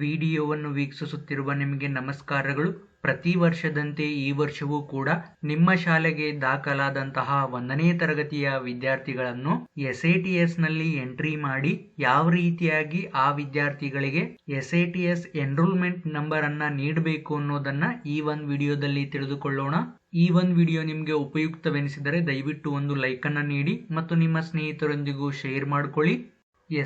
ವಿಡಿಯೋವನ್ನು ವೀಕ್ಷಿಸುತ್ತಿರುವ ನಿಮಗೆ ನಮಸ್ಕಾರಗಳು. ಪ್ರತಿ ವರ್ಷದಂತೆ ಈ ವರ್ಷವೂ ಕೂಡ ನಿಮ್ಮ ಶಾಲೆಗೆ ದಾಖಲಾದಂತಹ 1ನೇ ತರಗತಿಯ ವಿದ್ಯಾರ್ಥಿಗಳನ್ನು SATS ನಲ್ಲಿ ಎಂಟ್ರಿ ಮಾಡಿ ಯಾವ ರೀತಿಯಾಗಿ ಆ ವಿದ್ಯಾರ್ಥಿಗಳಿಗೆ SATS ಎನ್ರೋಲ್ಮೆಂಟ್ ನಂಬರ್ ಅನ್ನ ನೀಡಬೇಕು ಅನ್ನೋದನ್ನ ಈ ಒಂದು ವಿಡಿಯೋದಲ್ಲಿ ತಿಳಿದುಕೊಳ್ಳೋಣ. ಈ ಒಂದು ವಿಡಿಯೋ ನಿಮಗೆ ಉಪಯುಕ್ತವೆನಿಸಿದರೆ ದಯವಿಟ್ಟು ಒಂದು ಲೈಕ್ ಅನ್ನ ನೀಡಿ ಮತ್ತು ನಿಮ್ಮ ಸ್ನೇಹಿತರೊಂದಿಗೂ ಶೇರ್ ಮಾಡಿಕೊಳ್ಳಿ.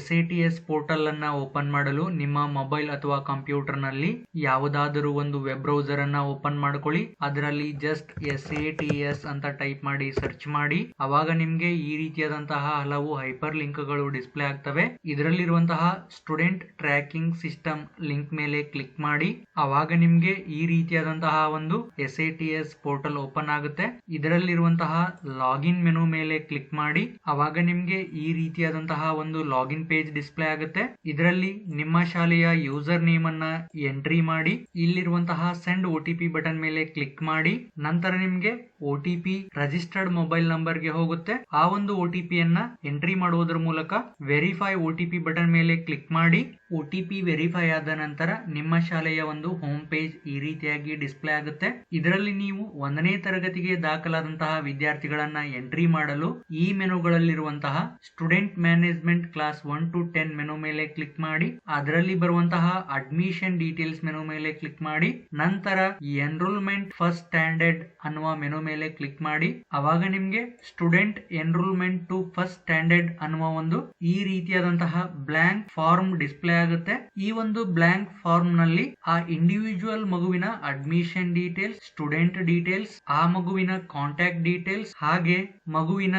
SATS ಪೋರ್ಟಲ್ ಅನ್ನ ಓಪನ್ ಮಾಡಲು ನಿಮ್ಮ ಮೊಬೈಲ್ ಅಥವಾ ಕಂಪ್ಯೂಟರ್ ನಲ್ಲಿ ಯಾವುದಾದರೂ ಒಂದು ವೆಬ್ ಬ್ರೌಸರ್ ಅನ್ನ ಓಪನ್ ಮಾಡ್ಕೊಳ್ಳಿ. ಅದರಲ್ಲಿ ಜಸ್ಟ್ SATS ಅಂತ ಟೈಪ್ ಮಾಡಿ ಸರ್ಚ್ ಮಾಡಿ. ಅವಾಗ ನಿಮ್ಗೆ ಈ ರೀತಿಯಾದಂತಹ ಹಲವು ಹೈಪರ್ ಲಿಂಕ್ ಗಳು ಡಿಸ್ಪ್ಲೇ ಆಗ್ತವೆ. ಇದರಲ್ಲಿರುವಂತಹ ಸ್ಟೂಡೆಂಟ್ ಟ್ರ್ಯಾಕಿಂಗ್ ಸಿಸ್ಟಮ್ ಲಿಂಕ್ ಮೇಲೆ ಕ್ಲಿಕ್ ಮಾಡಿ. ಅವಾಗ ನಿಮ್ಗೆ ಈ ರೀತಿಯಾದಂತಹ ಒಂದು SATS ಪೋರ್ಟಲ್ ಓಪನ್ ಆಗುತ್ತೆ. ಇದರಲ್ಲಿರುವಂತಹ ಲಾಗಿನ್ ಮೆನು ಮೇಲೆ ಕ್ಲಿಕ್ ಮಾಡಿ. ಅವಾಗ ನಿಮ್ಗೆ ಈ ರೀತಿಯಾದಂತಹ ಒಂದು ಲಾಗಿನ್ ಪೇಜ್ ಡಿಸ್ಪ್ಲೇ ಆಗುತ್ತೆ. ಇದರಲ್ಲಿ ನಿಮ್ಮ ಶಾಲೆಯ ಯೂಸರ್ ನೇಮ್ ಅನ್ನ ಎಂಟ್ರಿ ಮಾಡಿ. ಇಲ್ಲಿರುವಂತಹ ಸೆಂಡ್ OTP ಬಟನ್ ಮೇಲೆ ಕ್ಲಿಕ್ ಮಾಡಿ. ನಂತರ ನಿಮ್ಗೆ OTP ರಿಜಿಸ್ಟರ್ಡ್ ಮೊಬೈಲ್ ನಂಬರ್ ಗೆ ಹೋಗುತ್ತೆ. ಆ ಒಂದು OTP ಅನ್ನ ಎಂಟ್ರಿ ಮಾಡುವುದರ ಮೂಲಕ ವೆರಿಫೈ OTP ಬಟನ್ ಮೇಲೆ ಕ್ಲಿಕ್ ಮಾಡಿ. OTP ವೆರಿಫೈ ಆದ ನಂತರ ನಿಮ್ಮ ಶಾಲೆಯ ಒಂದು ಹೋಮ್ ಪೇಜ್ ಈ ರೀತಿಯಾಗಿ ಡಿಸ್ಪ್ಲೇ ಆಗುತ್ತೆ. ಇದರಲ್ಲಿ ನೀವು 1ನೇ ತರಗತಿಗೆ ದಾಖಲಾದಂತಹ ವಿದ್ಯಾರ್ಥಿಗಳನ್ನ ಎಂಟ್ರಿ ಮಾಡಲು ಈ ಮೆನುಗಳಲ್ಲಿರುವಂತಹ student management class 1 to 10 menu ಮೇಲೆ ಕ್ಲಿಕ್ ಮಾಡಿ. ಅದರಲ್ಲಿ ಬರುವಂತಹ ಅಡ್ಮಿಷನ್ ಡೀಟೇಲ್ಸ್ ಮೆನು ಮೇಲೆ ಕ್ಲಿಕ್ ಮಾಡಿ. ನಂತರ ಎನ್ರೋಲ್ಮೆಂಟ್ ಫಸ್ಟ್ ಸ್ಟ್ಯಾಂಡರ್ಡ್ ಅನ್ನುವ ಮೆನು ಮೇಲೆ ಕ್ಲಿಕ್ ಮಾಡಿ. ಅವಾಗ ನಿಮ್ಗೆ student enrolment to first standard ಅನ್ನುವ ಒಂದು ಈ ರೀತಿಯಾದಂತಹ ಬ್ಲಾಂಕ್ ಫಾರ್ಮ್ ಡಿಸ್ಪ್ಲೇ ಆಗುತ್ತೆ. ಈ ಒಂದು ಬ್ಲಾಂಕ್ ಫಾರ್ಮ್ ನಲ್ಲಿ ಆ ಇಂಡಿವಿಜುವಲ್ ಮಗುವಿನ ಅಡ್ಮಿಷನ್ ಡೀಟೇಲ್ಸ್, ಸ್ಟೂಡೆಂಟ್ ಡೀಟೇಲ್ಸ್, ಆ ಮಗುವಿನ ಕಾಂಟ್ಯಾಕ್ಟ್ ಡೀಟೇಲ್ಸ್ ಹಾಗೆ ಮಗುವಿನ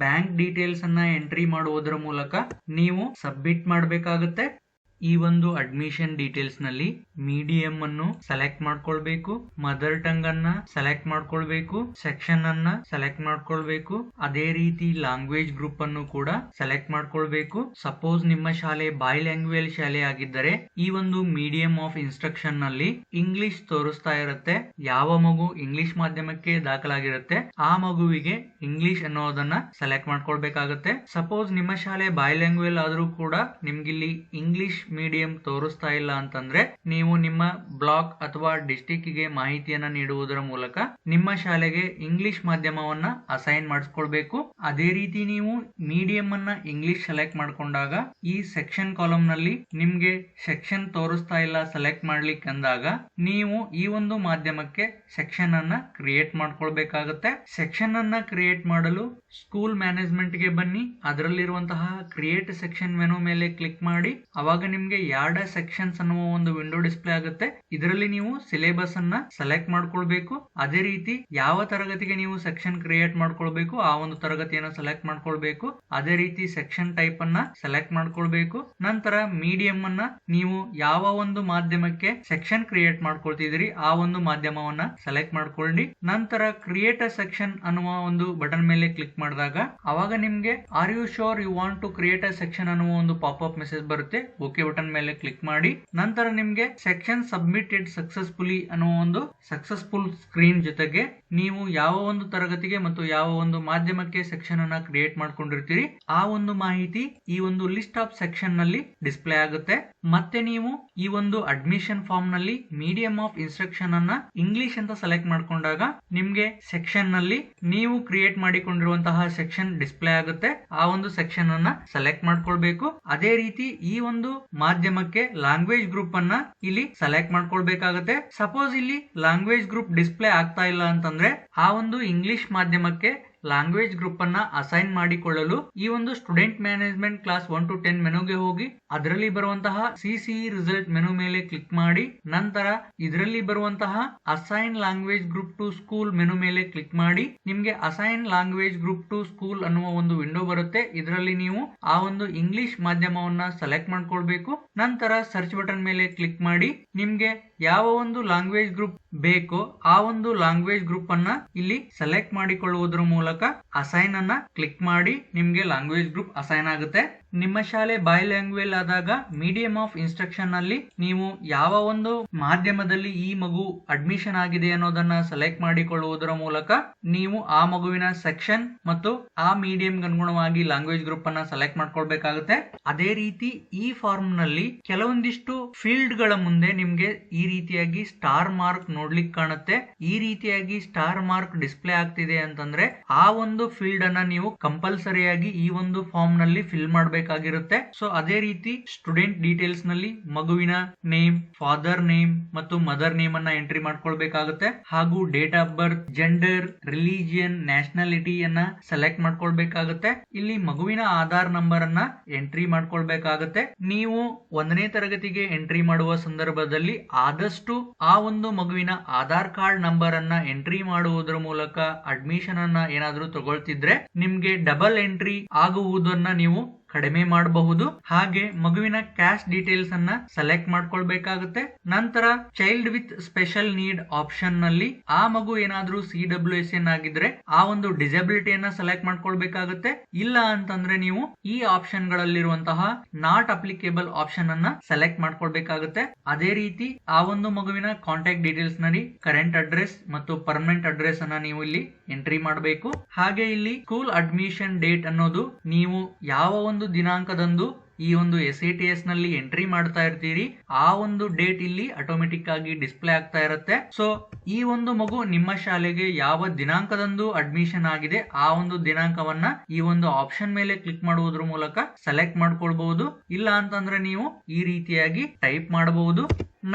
ಬ್ಯಾಂಕ್ ಡೀಟೇಲ್ಸ್ ಅನ್ನ ಎಂಟ್ರಿ ಮಾಡುವುದರ ಮೂಲಕ ನೀವು ಸಬ್ಮಿಟ್ ಮಾಡಬೇಕಾಗುತ್ತೆ. ಈ ಒಂದು ಅಡ್ಮಿಷನ್ ಡೀಟೇಲ್ಸ್ ನಲ್ಲಿ ಮೀಡಿಯಂ ಅನ್ನು ಸೆಲೆಕ್ಟ್ ಮಾಡ್ಕೊಳ್ಬೇಕು, ಮದರ್ ಟಂಗ್ ಅನ್ನ ಸೆಲೆಕ್ಟ್ ಮಾಡ್ಕೊಳ್ಬೇಕು, ಸೆಕ್ಷನ್ ಅನ್ನ ಸೆಲೆಕ್ಟ್ ಮಾಡ್ಕೊಳ್ಬೇಕು, ಅದೇ ರೀತಿ ಲ್ಯಾಂಗ್ವೇಜ್ ಗ್ರೂಪ್ ಅನ್ನು ಕೂಡ ಸೆಲೆಕ್ಟ್ ಮಾಡ್ಕೊಳ್ಬೇಕು. ಸಪೋಸ್ ನಿಮ್ಮ ಶಾಲೆ ಬೈ ಲ್ಯಾಂಗ್ವೇಜ್ ಶಾಲೆ ಆಗಿದ್ದರೆ ಈ ಒಂದು ಮೀಡಿಯಂ ಆಫ್ ಇನ್ಸ್ಟ್ರಕ್ಷನ್ ನಲ್ಲಿ ಇಂಗ್ಲಿಷ್ ತೋರಿಸ್ತಾ ಇರುತ್ತೆ. ಯಾವ ಮಗು ಇಂಗ್ಲಿಷ್ ಮಾಧ್ಯಮಕ್ಕೆ ದಾಖಲಾಗಿರುತ್ತೆ ಆ ಮಗುವಿಗೆ ಇಂಗ್ಲಿಷ್ ಅನ್ನೋದನ್ನ ಸೆಲೆಕ್ಟ್ ಮಾಡ್ಕೊಳ್ಬೇಕಾಗುತ್ತೆ. ಸಪೋಸ್ ನಿಮ್ಮ ಶಾಲೆ ಬೈ ಲ್ಯಾಂಗ್ವೇಜ್ ಆದ್ರೂ ಕೂಡ ನಿಮ್ಗಿಲ್ಲಿ ಇಂಗ್ಲಿಷ್ ಮೀಡಿಯಂ ತೋರಿಸ್ತಾ ಇಲ್ಲ ಅಂತಂದ್ರೆ ನೀವು ನಿಮ್ಮ ಬ್ಲಾಕ್ ಅಥವಾ ಡಿಸ್ಟಿಕ್ ಗೆ ಮಾಹಿತಿಯನ್ನ ನೀಡುವುದರ ಮೂಲಕ ನಿಮ್ಮ ಶಾಲೆಗೆ ಇಂಗ್ಲಿಷ್ ಮಾಧ್ಯಮವನ್ನ ಅಸೈನ್ ಮಾಡಿಸ್ಕೊಳ್ಬೇಕು. ಅದೇ ರೀತಿ ನೀವು ಮೀಡಿಯಂ ಅನ್ನ ಇಂಗ್ಲಿಷ್ ಸೆಲೆಕ್ಟ್ ಮಾಡ್ಕೊಂಡಾಗ ಈ ಸೆಕ್ಷನ್ ಕಾಲಮ್ ನಲ್ಲಿ ನಿಮ್ಗೆ ಸೆಕ್ಷನ್ ತೋರಿಸ್ತಾ ಇಲ್ಲ ಸೆಲೆಕ್ಟ್ ಮಾಡ್ಲಿಕ್ಕೆ ಅಂದಾಗ ನೀವು ಈ ಒಂದು ಮಾಧ್ಯಮಕ್ಕೆ ಸೆಕ್ಷನ್ ಅನ್ನ ಕ್ರಿಯೇಟ್ ಮಾಡ್ಕೊಳ್ಬೇಕಾಗುತ್ತೆ. ಸೆಕ್ಷನ್ ಅನ್ನ ಕ್ರಿಯೇಟ್ ಮಾಡಲು ಸ್ಕೂಲ್ ಮ್ಯಾನೇಜ್ಮೆಂಟ್ ಗೆ ಬನ್ನಿ. ಅದರಲ್ಲಿರುವಂತಹ ಕ್ರಿಯೇಟ್ ಸೆಕ್ಷನ್ ಮೆನು ಮೇಲೆ ಕ್ಲಿಕ್ ಮಾಡಿ. ಅವಾಗ ನಿಮ್ಗೆ ಯಾರ್ಡ್ ಸೆಕ್ಷನ್ಸ್ ಅನ್ನುವ ಒಂದು ವಿಂಡೋ ಡಿಸ್ಪ್ಲೇ ಆಗುತ್ತೆ. ಇದರಲ್ಲಿ ನೀವು ಸಿಲೆಬಸ್ ಅನ್ನ ಸೆಲೆಕ್ಟ್ ಮಾಡ್ಕೊಳ್ಬೇಕು. ಅದೇ ರೀತಿ ಯಾವ ತರಗತಿಗೆ ನೀವು ಸೆಕ್ಷನ್ ಕ್ರಿಯೇಟ್ ಮಾಡ್ಕೊಳ್ಬೇಕು ಆ ಒಂದು ತರಗತಿಯನ್ನು ಸೆಲೆಕ್ಟ್ ಮಾಡ್ಕೊಳ್ಬೇಕು. ಅದೇ ರೀತಿ ಸೆಕ್ಷನ್ ಟೈಪ್ ಅನ್ನ ಸೆಲೆಕ್ಟ್ ಮಾಡ್ಕೊಳ್ಬೇಕು. ನಂತರ ಮೀಡಿಯಂ ಅನ್ನ ನೀವು ಯಾವ ಒಂದು ಮಾಧ್ಯಮಕ್ಕೆ ಸೆಕ್ಷನ್ ಕ್ರಿಯೇಟ್ ಮಾಡ್ಕೊಳ್ತಿದ್ದೀರಿ ಆ ಒಂದು ಮಾಧ್ಯಮವನ್ನ ಸೆಲೆಕ್ಟ್ ಮಾಡ್ಕೊಳ್ಳಿ. ನಂತರ ಕ್ರಿಯೇಟ್ ಅ ಸೆಕ್ಷನ್ ಅನ್ನುವ ಒಂದು ಬಟನ್ ಮೇಲೆ ಕ್ಲಿಕ್ ಮಾಡಿದಾಗ ಅವಾಗ ನಿಮ್ಗೆ are you sure you want to create a section ಅನ್ನುವ ಒಂದು ಪಾಪ್ ಅಪ್ ಮೆಸೇಜ್ ಬರುತ್ತೆ. ಓಕೆ ಬಟನ್ ಮೇಲೆ ಕ್ಲಿಕ್ ಮಾಡಿ. ನಂತರ ನಿಮ್ಗೆ ಸೆಕ್ಷನ್ ಸಬ್ಮಿಟೆಡ್ ಸಕ್ಸಸ್ಫುಲಿ ಅನ್ನುವ ಒಂದು ಸಕ್ಸಸ್ಫುಲ್ ಸ್ಕ್ರೀನ್ ಜೊತೆಗೆ ನೀವು ಯಾವ ಒಂದು ತರಗತಿಗೆ ಮತ್ತು ಯಾವ ಒಂದು ಮಾಧ್ಯಮಕ್ಕೆ ಸೆಕ್ಷನ್ ಅನ್ನ ಕ್ರಿಯೇಟ್ ಮಾಡ್ಕೊಂಡಿರ್ತೀರಿ ಆ ಒಂದು ಮಾಹಿತಿ ಈ ಒಂದು ಲಿಸ್ಟ್ ಆಫ್ ಸೆಕ್ಷನ್ ನಲ್ಲಿ ಡಿಸ್ಪ್ಲೇ ಆಗುತ್ತೆ. ಮತ್ತೆ ನೀವು ಈ ಒಂದು ಅಡ್ಮಿಷನ್ ಫಾರ್ಮ್ ನಲ್ಲಿ ಮೀಡಿಯಂ ಆಫ್ ಇನ್ಸ್ಟ್ರಕ್ಷನ್ ಅನ್ನ ಇಂಗ್ಲಿಷ್ ಅಂತ ಸೆಲೆಕ್ಟ್ ಮಾಡ್ಕೊಂಡಾಗ ನಿಮ್ಗೆ ಸೆಕ್ಷನ್ ನಲ್ಲಿ ನೀವು ಕ್ರಿಯೇಟ್ ಮಾಡಿಕೊಂಡಿರುವಂತಹ ಸೆಕ್ಷನ್ ಡಿಸ್ಪ್ಲೇ ಆಗುತ್ತೆ. ಆ ಒಂದು ಸೆಕ್ಷನ್ ಅನ್ನ ಸೆಲೆಕ್ಟ್ ಮಾಡ್ಕೊಳ್ಬೇಕು. ಅದೇ ರೀತಿ ಈ ಒಂದು ಮಾಧ್ಯಮಕ್ಕೆ ಲ್ಯಾಂಗ್ವೇಜ್ ಗ್ರೂಪ್ ಅನ್ನ ಇಲ್ಲಿ ಸೆಲೆಕ್ಟ್ ಮಾಡ್ಕೊಳ್ಬೇಕಾಗುತ್ತೆ. ಸಪೋಸ್ ಇಲ್ಲಿ ಲ್ಯಾಂಗ್ವೇಜ್ ಗ್ರೂಪ್ ಡಿಸ್ಪ್ಲೇ ಆಗ್ತಾ ಇಲ್ಲ ಅಂತಂದ್ರೆ ಆ ಒಂದು ಇಂಗ್ಲಿಷ್ ಮಾಧ್ಯಮಕ್ಕೆ ಲ್ಯಾಂಗ್ವೇಜ್ ಗ್ರೂಪ್ ಅನ್ನ ಅಸೈನ್ ಮಾಡಿಕೊಳ್ಳಲು ಈ ಒಂದು ಸ್ಟೂಡೆಂಟ್ ಮ್ಯಾನೇಜ್ಮೆಂಟ್ ಕ್ಲಾಸ್ 1 to 10 ಮೆನುಗೆ ಹೋಗಿ ಅದರಲ್ಲಿ ಬರುವಂತಹ CCE ರಿಸಲ್ಟ್ ಮೆನು ಮೇಲೆ ಕ್ಲಿಕ್ ಮಾಡಿ. ನಂತರ ಇದರಲ್ಲಿ ಬರುವಂತಹ assign language group to school menu ಮೇಲೆ ಕ್ಲಿಕ್ ಮಾಡಿ. ನಿಮ್ಗೆ assign language group to school ಅನ್ನುವ ಒಂದು ವಿಂಡೋ ಬರುತ್ತೆ. ಇದರಲ್ಲಿ ನೀವು ಆ ಒಂದು ಇಂಗ್ಲಿಷ್ ಮಾಧ್ಯಮವನ್ನ ಸೆಲೆಕ್ಟ್ ಮಾಡ್ಕೊಳ್ಬೇಕು. ನಂತರ ಸರ್ಚ್ ಬಟನ್ ಮೇಲೆ ಕ್ಲಿಕ್ ಮಾಡಿ. ನಿಮ್ಗೆ ಯಾವ ಒಂದು ಲ್ಯಾಂಗ್ವೇಜ್ ಗ್ರೂಪ್ ಬೇಕೋ ಆ ಒಂದು ಲ್ಯಾಂಗ್ವೇಜ್ ಗ್ರೂಪ್ ಅನ್ನ ಇಲ್ಲಿ ಸೆಲೆಕ್ಟ್ ಮಾಡಿಕೊಳ್ಳುವುದರ ಮೂಲಕ ಅಸೈನ್ ಅನ್ನ ಕ್ಲಿಕ್ ಮಾಡಿ ನಿಮ್ಗೆ ಲ್ಯಾಂಗ್ವೇಜ್ ಗ್ರೂಪ್ ಅಸೈನ್ ಆಗುತ್ತೆ. ನಿಮ್ಮ ಶಾಲೆ ಬೈ ಲ್ಯಾಂಗ್ವೇಜ್ ಆದಾಗ ಮೀಡಿಯಂ ಆಫ್ ಇನ್ಸ್ಟ್ರಕ್ಷನ್ ನಲ್ಲಿ ನೀವು ಯಾವ ಒಂದು ಮಾಧ್ಯಮದಲ್ಲಿ ಈ ಮಗು ಅಡ್ಮಿಷನ್ ಆಗಿದೆ ಅನ್ನೋದನ್ನ ಸೆಲೆಕ್ಟ್ ಮಾಡಿಕೊಳ್ಳುವುದರ ಮೂಲಕ ನೀವು ಆ ಮಗುವಿನ ಸೆಕ್ಷನ್ ಮತ್ತು ಆ ಮೀಡಿಯಂ ಅನುಗುಣವಾಗಿ ಲ್ಯಾಂಗ್ವೇಜ್ ಗ್ರೂಪ್ ಅನ್ನ ಸೆಲೆಕ್ಟ್ ಮಾಡ್ಕೊಳ್ಬೇಕಾಗುತ್ತೆ. ಅದೇ ರೀತಿ ಈ ಫಾರ್ಮ್ ನಲ್ಲಿ ಕೆಲವೊಂದಿಷ್ಟು ಫೀಲ್ಡ್ ಗಳ ಮುಂದೆ ನಿಮ್ಗೆ ಈ ರೀತಿಯಾಗಿ ಸ್ಟಾರ್ ಮಾರ್ಕ್ ನೋಡ್ಲಿಕ್ಕೆ ಕಾಣುತ್ತೆ. ಈ ರೀತಿಯಾಗಿ ಸ್ಟಾರ್ ಮಾರ್ಕ್ ಡಿಸ್ಪ್ಲೇ ಆಗ್ತಿದೆ ಅಂತಂದ್ರೆ ಆ ಒಂದು ಫೀಲ್ಡ್ ಅನ್ನ ನೀವು ಕಂಪಲ್ಸರಿಯಾಗಿ ಈ ಒಂದು ಫಾರ್ಮ್ ನಲ್ಲಿ ಫಿಲ್ ಮಾಡಬೇಕಾಗಿರುತ್ತೆ. ಸೊ ಅದೇ ರೀತಿ ಸ್ಟೂಡೆಂಟ್ ಡೀಟೇಲ್ಸ್ ನಲ್ಲಿ ಮಗುವಿನ ನೇಮ್, ಫಾದರ್ ನೇಮ್ ಮತ್ತು ಮದರ್ ನೇಮ್ ಅನ್ನ ಎಂಟ್ರಿ ಮಾಡ್ಕೊಳ್ಬೇಕಾಗುತ್ತೆ. ಹಾಗೂ date of birth, gender, religion, nationality ಅನ್ನ ಸೆಲೆಕ್ಟ್ ಮಾಡ್ಕೊಳ್ಬೇಕಾಗುತ್ತೆ. ಇಲ್ಲಿ ಮಗುವಿನ ಆಧಾರ್ ನಂಬರ್ ಅನ್ನ ಎಂಟ್ರಿ ಮಾಡ್ಕೊಳ್ಬೇಕಾಗುತ್ತೆ. ನೀವು 1ನೇ ತರಗತಿಗೆ ಎಂಟ್ರಿ ಮಾಡುವ ಸಂದರ್ಭದಲ್ಲಿ ಆದಷ್ಟು ಆ ಒಂದು ಮಗುವಿನ ಆಧಾರ್ ಕಾರ್ಡ್ ನಂಬರ್ ಅನ್ನ ಎಂಟ್ರಿ ಮಾಡುವುದರ ಮೂಲಕ ಅಡ್ಮಿಷನ್ ಅನ್ನ ಏನಾದ್ರೂ ತಗೊಳ್ತಿದ್ರೆ ನಿಮ್ಗೆ ಡಬಲ್ ಎಂಟ್ರಿ ಆಗುವುದನ್ನ ನೀವು ಕಡಿಮೆ ಮಾಡಬಹುದು. ಹಾಗೆ ಮಗುವಿನ ಕ್ಯಾಸ್ಟ್ ಡೀಟೇಲ್ಸ್ ಅನ್ನ ಸೆಲೆಕ್ಟ್ ಮಾಡ್ಕೊಳ್ಬೇಕಾಗುತ್ತೆ. ನಂತರ child with special need option ನಲ್ಲಿ ಆ ಮಗು ಏನಾದ್ರೂ CWSN ಆಗಿದ್ರೆ ಆ ಒಂದು ಡಿಸಬಿಲಿಟಿಯನ್ನ ಸೆಲೆಕ್ಟ್ ಮಾಡ್ಕೊಳ್ಬೇಕಾಗುತ್ತೆ. ಇಲ್ಲ ಅಂತಂದ್ರೆ ನೀವು ಈ ಆಪ್ಷನ್ ಗಳಲ್ಲಿರುವಂತಹ ನಾಟ್ ಅಪ್ಲಿಕೇಬಲ್ ಆಪ್ಷನ್ ಅನ್ನ ಸೆಲೆಕ್ಟ್ ಮಾಡ್ಕೊಳ್ಬೇಕಾಗುತ್ತೆ. ಅದೇ ರೀತಿ ಆ ಒಂದು ಮಗುವಿನ ಕಾಂಟ್ಯಾಕ್ಟ್ ಡೀಟೇಲ್ಸ್ ನಲ್ಲಿ ಕರೆಂಟ್ ಅಡ್ರೆಸ್ ಮತ್ತು ಪರ್ಮನೆಂಟ್ ಅಡ್ರೆಸ್ ಅನ್ನ ನೀವು ಇಲ್ಲಿ ಎಂಟ್ರಿ ಮಾಡಬೇಕು. ಹಾಗೆ ಇಲ್ಲಿ ಸ್ಕೂಲ್ ಅಡ್ಮಿಷನ್ ಡೇಟ್ ಅನ್ನೋದು ನೀವು ಯಾವ ಒಂದು ದಿನಾಂಕದಂದು ಈ ಒಂದು SATS ನಲ್ಲಿ ಎಂಟ್ರಿ ಮಾಡ್ತಾ ಇರ್ತೀರಿ ಆ ಒಂದು ಡೇಟ್ ಇಲ್ಲಿ ಆಟೋಮೆಟಿಕ್ ಆಗಿ ಡಿಸ್ಪ್ಲೇ ಆಗ್ತಾ ಇರುತ್ತೆ. ಸೊ ಈ ಒಂದು ಮಗು ನಿಮ್ಮ ಶಾಲೆಗೆ ಯಾವ ದಿನಾಂಕದಂದು ಅಡ್ಮಿಷನ್ ಆಗಿದೆ ಆ ಒಂದು ದಿನಾಂಕವನ್ನ ಈ ಒಂದು ಆಪ್ಷನ್ ಮೇಲೆ ಕ್ಲಿಕ್ ಮಾಡುವುದರ ಮೂಲಕ ಸೆಲೆಕ್ಟ್ ಮಾಡ್ಕೊಳ್ಬಹುದು. ಇಲ್ಲ ಅಂತಂದ್ರೆ ನೀವು ಈ ರೀತಿಯಾಗಿ ಟೈಪ್ ಮಾಡಬಹುದು.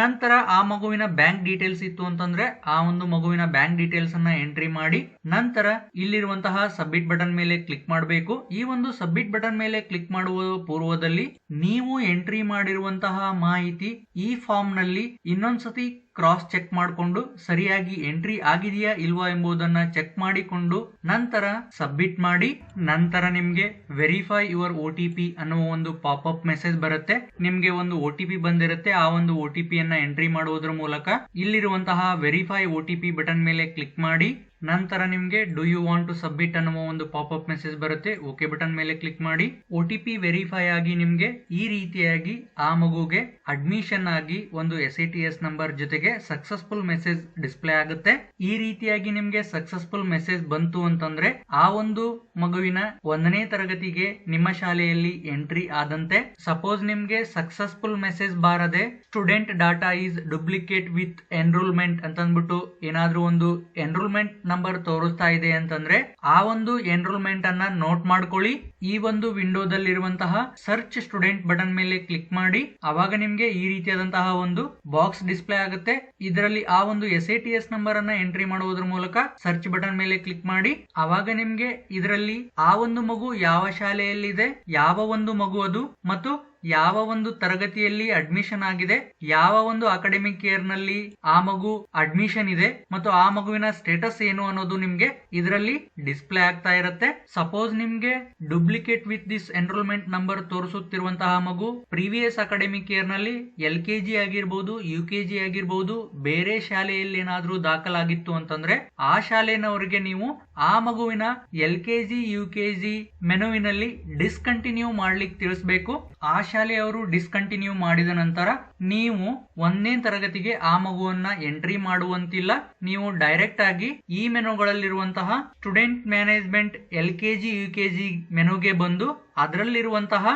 ನಂತರ ಆ ಮಗುವಿನ ಬ್ಯಾಂಕ್ ಡೀಟೇಲ್ಸ್ ಇತ್ತು ಅಂತಂದ್ರೆ ಆ ಒಂದು ಮಗುವಿನ ಬ್ಯಾಂಕ್ ಡೀಟೇಲ್ಸ್ ಅನ್ನ ಎಂಟ್ರಿ ಮಾಡಿ ನಂತರ ಇಲ್ಲಿರುವಂತಹ ಸಬ್ಮಿಟ್ ಬಟನ್ ಮೇಲೆ ಕ್ಲಿಕ್ ಮಾಡಬೇಕು. ಈ ಒಂದು ಸಬ್ಮಿಟ್ ಬಟನ್ ಮೇಲೆ ಕ್ಲಿಕ್ ಮಾಡುವ ಪೂರ್ವದಲ್ಲಿ ನೀವು ಎಂಟ್ರಿ ಮಾಡಿರುವಂತಹ ಮಾಹಿತಿ ಈ ಫಾರ್ಮ್ ನಲ್ಲಿ ಇನ್ನೊಂದ್ಸತಿ ಕ್ರಾಸ್ ಚೆಕ್ ಮಾಡಿಕೊಂಡು ಸರಿಯಾಗಿ ಎಂಟ್ರಿ ಆಗಿದೆಯಾ ಇಲ್ವಾ ಎಂಬುದನ್ನ ಚೆಕ್ ಮಾಡಿಕೊಂಡು ನಂತರ ಸಬ್ಮಿಟ್ ಮಾಡಿ. ನಂತರ ನಿಮ್ಗೆ ವೆರಿಫೈ ಯುವರ್ OTP ಅನ್ನುವ ಒಂದು ಪಾಪ್ಅಪ್ ಮೆಸೇಜ್ ಬರುತ್ತೆ. ನಿಮ್ಗೆ ಒಂದು OTP ಬಂದಿರುತ್ತೆ. ಆ ಒಂದು OTP ಅನ್ನ ಎಂಟ್ರಿ ಮಾಡುವುದರ ಮೂಲಕ ಇಲ್ಲಿರುವಂತಹ ವೆರಿಫೈ OTP ಬಟನ್ ಮೇಲೆ ಕ್ಲಿಕ್ ಮಾಡಿ ನಂತರ ನಿಮ್ಗೆ do you want to submit ಅನ್ನುವ ಒಂದು ಪಾಪ್ಅಪ್ ಮೆಸೇಜ್ ಬರುತ್ತೆ. ಓಕೆ ಬಟನ್ ಮೇಲೆ ಕ್ಲಿಕ್ ಮಾಡಿ. OTP ವೆರಿಫೈ ಆಗಿ ನಿಮ್ಗೆ ಈ ರೀತಿಯಾಗಿ ಆ ಮಗುಗೆ ಅಡ್ಮಿಷನ್ ಆಗಿ ಒಂದು SATS ನಂಬರ್ ಜೊತೆಗೆ ಸಕ್ಸಸ್ಫುಲ್ ಮೆಸೇಜ್ ಡಿಸ್ಪ್ಲೇ ಆಗುತ್ತೆ. ಈ ರೀತಿಯಾಗಿ ನಿಮ್ಗೆ ಸಕ್ಸಸ್ಫುಲ್ ಮೆಸೇಜ್ ಬಂತು ಅಂತಂದ್ರೆ ಆ ಒಂದು ಮಗುವಿನ 1ನೇ ತರಗತಿಗೆ ನಿಮ್ಮ ಶಾಲೆಯಲ್ಲಿ ಎಂಟ್ರಿ ಆದಂತೆ. ಸಪೋಸ್ ನಿಮ್ಗೆ ಸಕ್ಸಸ್ಫುಲ್ ಮೆಸೇಜ್ ಬಾರದೆ student data is duplicate with enrolment ಅಂತಂದ್ಬಿಟ್ಟು ಏನಾದ್ರೂ ಒಂದು ಎನ್ರೋಲ್ಮೆಂಟ್ ನಂಬರ್ ತೋರಿಸ್ತಾ ಇದೆ ಅಂತಂದ್ರೆ ಆ ಒಂದು ಎನ್ರೋಲ್ಮೆಂಟ್ ಅನ್ನ ನೋಟ್ ಮಾಡ್ಕೊಳ್ಳಿ. ಈ ಒಂದು ವಿಂಡೋದಲ್ಲಿರುವಂತಹ ಸರ್ಚ್ ಸ್ಟೂಡೆಂಟ್ ಬಟನ್ ಮೇಲೆ ಕ್ಲಿಕ್ ಮಾಡಿ. ಅವಾಗ ನಿಮ್ಗೆ ಈ ರೀತಿಯಾದಂತಹ ಒಂದು ಬಾಕ್ಸ್ ಡಿಸ್ಪ್ಲೇ ಆಗುತ್ತೆ. ಇದರಲ್ಲಿ ಆ ಒಂದು SATS ನಂಬರ್ ಅನ್ನ ಎಂಟ್ರಿ ಮಾಡುವುದರ ಮೂಲಕ ಸರ್ಚ್ ಬಟನ್ ಮೇಲೆ ಕ್ಲಿಕ್ ಮಾಡಿ. ಅವಾಗ ನಿಮ್ಗೆ ಇದರಲ್ಲಿ ಆ ಒಂದು ಮಗು ಯಾವ ಶಾಲೆಯಲ್ಲಿದೆ, ಯಾವ ಒಂದು ಮಗು ಅದು ಮತ್ತು ಯಾವ ಒಂದು ತರಗತಿಯಲ್ಲಿ ಅಡ್ಮಿಷನ್ ಆಗಿದೆ, ಯಾವ ಒಂದು ಅಕಾಡೆಮಿಕ್ ಇಯರ್ ನಲ್ಲಿ ಆ ಮಗು ಅಡ್ಮಿಷನ್ ಇದೆ ಮತ್ತು ಆ ಮಗುವಿನ ಸ್ಟೇಟಸ್ ಏನು ಅನ್ನೋದು ನಿಮ್ಗೆ ಇದರಲ್ಲಿ ಡಿಸ್ಪ್ಲೇ ಆಗ್ತಾ ಇರುತ್ತೆ. ಸಪೋಸ್ ನಿಮ್ಗೆ duplicate with this enrolment number ತೋರಿಸುತ್ತಿರುವಂತಹ ಮಗು ಪ್ರೀವಿಯಸ್ ಅಕಾಡೆಮಿಕ್ ಇಯರ್ ನಲ್ಲಿ LKG ಆಗಿರ್ಬೋದು, UKG ಆಗಿರ್ಬೋದು, ಬೇರೆ ಶಾಲೆಯಲ್ಲಿ ಏನಾದ್ರೂ ದಾಖಲಾಗಿತ್ತು ಅಂತಂದ್ರೆ ಆ ಶಾಲೆನವರಿಗೆ ನೀವು ಆ ಮಗುವಿನ LKG UKG ಮೆನುವಿನಲ್ಲಿ ಡಿಸ್ಕಂಟಿನ್ಯೂ ಮಾಡ್ಲಿಕ್ಕೆ ತಿಳಿಸಬೇಕು. ಆ ಶಾಲೆಯವರು ಡಿಸ್ಕಂಟಿನ್ಯೂ ಮಾಡಿದ ನಂತರ ನೀವು 1ನೇ ತರಗತಿಗೆ ಆ ಮಗುವನ್ನ ಎಂಟ್ರಿ ಮಾಡುವಂತಿಲ್ಲ. ನೀವು ಡೈರೆಕ್ಟ್ ಆಗಿ ಈ ಮೆನುಗಳಲ್ಲಿರುವಂತಹ ಸ್ಟೂಡೆಂಟ್ ಮ್ಯಾನೇಜ್ಮೆಂಟ್ LKG UKG ಮೆನುಗೆ ಬಂದು ಅದರಲ್ಲಿರುವಂತಹ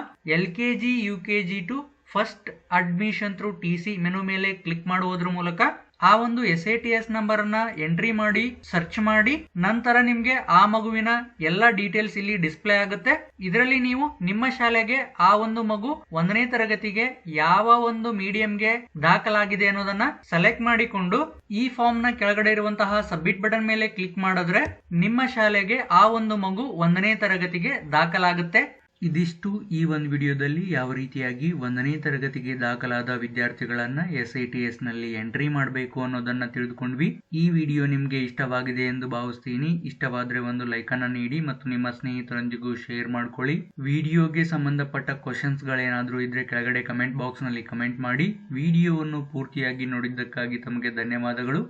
LKG UKG to first admission through TC menu ಮೇಲೆ ಕ್ಲಿಕ್ ಮಾಡುವುದರ ಮೂಲಕ ಆ ಒಂದು SATS ನಂಬರ್ ಅನ್ನ ಎಂಟ್ರಿ ಮಾಡಿ ಸರ್ಚ್ ಮಾಡಿ ನಂತರ ನಿಮ್ಗೆ ಆ ಮಗುವಿನ ಎಲ್ಲ ಡೀಟೇಲ್ಸ್ ಇಲ್ಲಿ ಡಿಸ್ಪ್ಲೇ ಆಗುತ್ತೆ. ಇದರಲ್ಲಿ ನೀವು ನಿಮ್ಮ ಶಾಲೆಗೆ ಆ ಒಂದು ಮಗು 1ನೇ ತರಗತಿಗೆ ಯಾವ ಒಂದು ಮೀಡಿಯಂಗೆ ದಾಖಲಾಗಿದೆ ಅನ್ನೋದನ್ನ ಸೆಲೆಕ್ಟ್ ಮಾಡಿಕೊಂಡು ಈ ಫಾರ್ಮ್ ನ ಕೆಳಗಡೆ ಇರುವಂತಹ ಸಬ್ಮಿಟ್ ಬಟನ್ ಮೇಲೆ ಕ್ಲಿಕ್ ಮಾಡಿದ್ರೆ ನಿಮ್ಮ ಶಾಲೆಗೆ ಆ ಒಂದು ಮಗು 1ನೇ ತರಗತಿಗೆ ದಾಖಲಾಗುತ್ತೆ. ಇದಿಷ್ಟು ಈ ಒಂದು ವಿಡಿಯೋದಲ್ಲಿ ಯಾವ ರೀತಿಯಾಗಿ 1ನೇ ತರಗತಿಗೆ ದಾಖಲಾದ ವಿದ್ಯಾರ್ಥಿಗಳನ್ನ SATS ನಲ್ಲಿ ಎಂಟ್ರಿ ಮಾಡಬೇಕು ಅನ್ನೋದನ್ನ ತಿಳಿದುಕೊಂಡ್ವಿ. ಈ ವಿಡಿಯೋ ನಿಮ್ಗೆ ಇಷ್ಟವಾಗಿದೆ ಎಂದು ಭಾವಿಸ್ತೀನಿ. ಇಷ್ಟವಾದ್ರೆ ಒಂದು ಲೈಕ್ ಅನ್ನ ನೀಡಿ ಮತ್ತು ನಿಮ್ಮ ಸ್ನೇಹಿತರೊಂದಿಗೂ ಶೇರ್ ಮಾಡ್ಕೊಳ್ಳಿ. ವಿಡಿಯೋಗೆ ಸಂಬಂಧಪಟ್ಟ ಕ್ವಶನ್ಸ್ ಗಳೇನಾದ್ರೂ ಇದ್ರೆ ಕೆಳಗಡೆ ಕಮೆಂಟ್ ಬಾಕ್ಸ್ ನಲ್ಲಿ ಕಮೆಂಟ್ ಮಾಡಿ. ವಿಡಿಯೋವನ್ನು ಪೂರ್ತಿಯಾಗಿ ನೋಡಿದ್ದಕ್ಕಾಗಿ ತಮಗೆ ಧನ್ಯವಾದಗಳು.